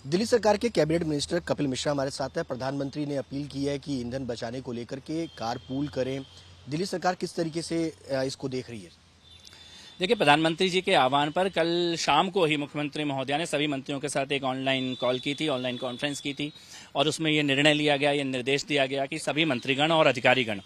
दिल्ली सरकार के cabinet minister Kapil Mishra हमारे साथ है। प्रधानमंत्री ने अपील की है कि ईंधन बचाने को लेकर के कारपूल करें। दिल्ली सरकार किस तरीके से इसको देख रही है? देखिए, प्रधानमंत्री जी के आह्वान पर कल शाम को ही मुख्यमंत्री महोदया ने सभी मंत्रियों के साथ एक ऑनलाइन कॉल की थी, ऑनलाइन कॉन्फ्रेंस की थी और उसमें ये निर्णय लिया गया, ये निर्देश दिया गया कि सभी मंत्रीगण और अधिकारीगण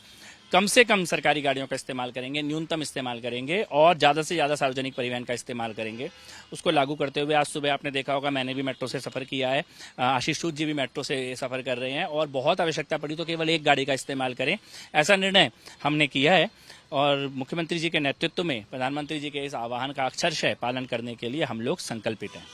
कम से कम सरकारी गाड़ियों का इस्तेमाल करेंगे, न्यूनतम इस्तेमाल करेंगे और ज़्यादा से ज़्यादा सार्वजनिक परिवहन का इस्तेमाल करेंगे। उसको लागू करते हुए आज सुबह आपने देखा होगा, मैंने भी मेट्रो से सफ़र किया है, आशीष सूद जी भी मेट्रो से सफ़र कर रहे हैं और बहुत आवश्यकता पड़ी तो केवल एक गाड़ी का इस्तेमाल करें, ऐसा निर्णय हमने किया है। और मुख्यमंत्री जी के नेतृत्व में प्रधानमंत्री जी के इस आह्वान का अक्षरशः पालन करने के लिए हम लोग संकल्पित हैं।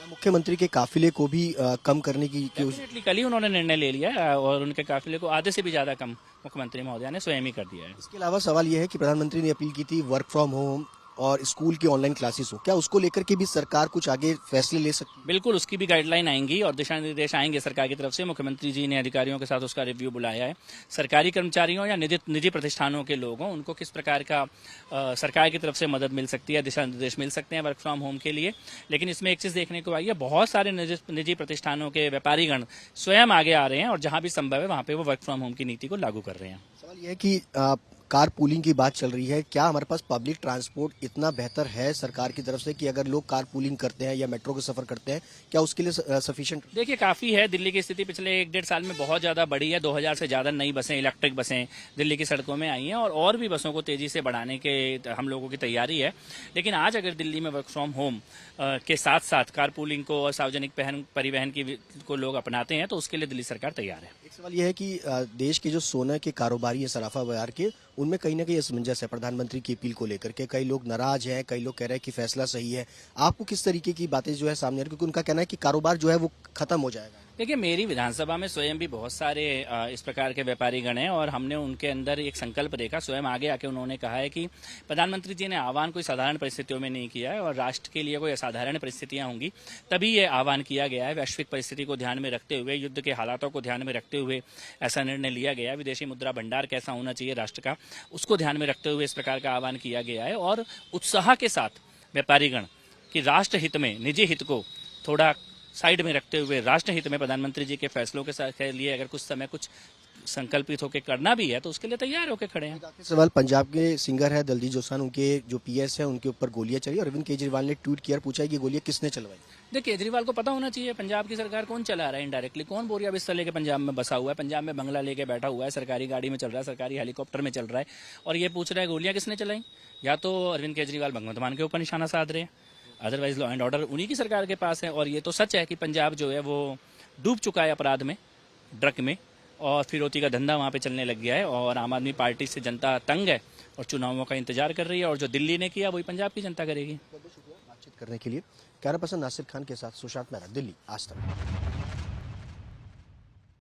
मुख्यमंत्री के काफिले को भी कम करने की डेफिनेटली कल ही उन्होंने निर्णय ले लिया है और उनके काफिले को आधे से भी ज्यादा कम मुख्यमंत्री महोदया ने स्वयं ही कर दिया है। इसके अलावा सवाल यह है कि प्रधानमंत्री ने अपील की थी वर्क फ्रॉम होम और स्कूल की ऑनलाइन क्लासेस हो, क्या उसको लेकर के भी सरकार कुछ आगे फैसले ले सकती है? बिल्कुल, उसकी भी गाइडलाइन आएंगी और दिशा निर्देश आएंगे सरकार की तरफ से। मुख्यमंत्री जी ने अधिकारियों के साथ उसका रिव्यू बुलाया है। सरकारी कर्मचारियों या निजी प्रतिष्ठानों के लोगों उनको किस प्रकार का सरकार की तरफ से मदद मिल सकती है, दिशा निर्देश मिल सकते हैं वर्क फ्रॉम होम के लिए। लेकिन इसमें एक चीज देखने को आई है, बहुत सारे निजी प्रतिष्ठानों के व्यापारीगण स्वयं आगे आ रहे हैं और जहां भी संभव है वहां पे वो वर्क फ्रॉम होम की नीति को लागू कर रहे हैं। सवाल यह है कि कार पूलिंग की बात चल रही है, क्या हमारे पास पब्लिक ट्रांसपोर्ट इतना बेहतर है सरकार की तरफ से कि अगर लोग कार पूलिंग करते हैं या मेट्रो का सफर करते हैं, क्या उसके लिए सफिशिएंट? देखिए, काफ़ी है। दिल्ली की स्थिति पिछले 1-1.5 साल में बहुत ज़्यादा बढ़ी है। 2000 से ज़्यादा नई बसें, इलेक्ट्रिक बसें दिल्ली की सड़कों में आई हैं और भी बसों को तेज़ी से बढ़ाने के हम लोगों की तैयारी है। लेकिन आज अगर दिल्ली में वर्क फ्रॉम होम के साथ साथ कार पूलिंग को और सार्वजनिक परिवहन की को लोग अपनाते हैं तो उसके लिए दिल्ली सरकार तैयार है। एक सवाल यह है कि देश के जो सोना के कारोबारी है, सराफा बाजार के, उनमें कहीं ना कहीं असमंजस है प्रधानमंत्री की अपील को लेकर के। कई लोग नाराज हैं, कई लोग कह रहे हैं कि फैसला सही है। आपको किस तरीके की बातें जो है सामने आ रही है, क्योंकि उनका कहना है कि कारोबार जो है वो खत्म हो जाएगा? देखिए, मेरी विधानसभा में स्वयं भी बहुत सारे इस प्रकार के व्यापारी गण हैं और हमने उनके अंदर एक संकल्प देखा। स्वयं आगे आके उन्होंने कहा है कि प्रधानमंत्री जी ने आह्वान कोई साधारण परिस्थितियों में नहीं किया है और राष्ट्र के लिए कोई असाधारण परिस्थितियां होंगी तभी ये आह्वान किया गया है। वैश्विक परिस्थिति को ध्यान में रखते हुए, युद्ध के हालातों को ध्यान में रखते हुए ऐसा निर्णय लिया गया है। विदेशी मुद्रा भंडार कैसा होना चाहिए राष्ट्र का, उसको ध्यान में रखते हुए इस प्रकार का आह्वान किया गया है और उत्साह के साथ व्यापारीगण की राष्ट्र हित में निजी हित को थोड़ा साइड में रखते हुए राष्ट्र हित में प्रधानमंत्री जी के फैसलों के लिए अगर कुछ समय कुछ संकल्पित होकर करना भी है तो उसके लिए तैयार होकर खड़े हैं। सवाल, पंजाब के सिंगर है दलजीत दोसांझ, उनके जो पीएस है उनके ऊपर गोलियां चली। अरविंद केजरीवाल ने ट्वीट किया, पूछा कि गोलियां किसने चलवाई? देखिए, केजरीवाल को पता होना चाहिए पंजाब की सरकार कौन चला रहा है, इनडायरेक्टली कौन बोरिया बिस्तर लेके पंजाब में बसा हुआ है, पंजाब में बंगला लेके बैठा हुआ है, सरकारी गाड़ी में चल रहा है, सरकारी हेलीकॉप्टर में चल रहा है और ये पूछ रहा है गोलियां किसने चलाई। या तो अरविंद केजरीवाल भगवंत मान के ऊपर निशाना साध रहे हैं, अदरवाइज लॉ एंड ऑर्डर उन्हीं की सरकार के पास है। और ये तो सच है कि पंजाब जो है वो डूब चुका है अपराध में, ड्रग में और फिरौती का धंधा वहाँ पे चलने लग गया है और आम आदमी पार्टी से जनता तंग है और चुनावों का इंतजार कर रही है और जो दिल्ली ने किया वही पंजाब की जनता करेगी। बातचीत करने के लिए कैमरा पर्सन नासिर खान के साथ सुशांत मेहरा, दिल्ली आज तक।